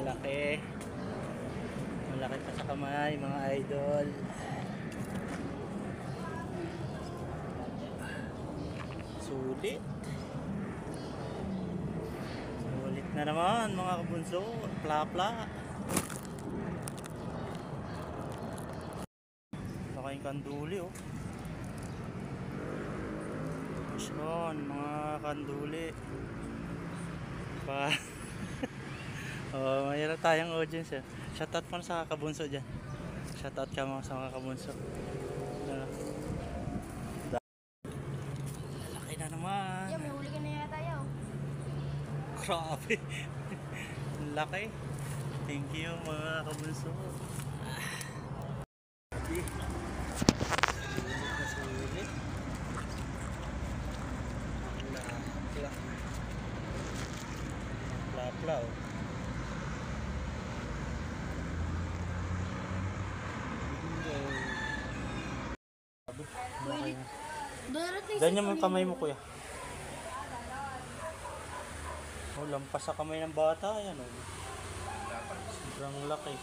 Malaki. Malaki pa sa kamay, mga idol. Sulit. Sulit na naman mga kabunso. Pla-pla. Laki yung kanduli oh. Yun, mga kanduli. Pa. Oh, mayroon tayong audience eh. Shoutout mo sa kabunso dyan. Shoutout ka mo sa mga kabunso. Laki na naman. Yeah, may huli ka na yata yaw. Grabe. Laki. Thank you mga kabunso. Sulit na sulit. Pla-pla. Ganyan mo yung kamay mo kuya. Oh, lampas sa kamay ng bata. Yan oh. Sobrang laki.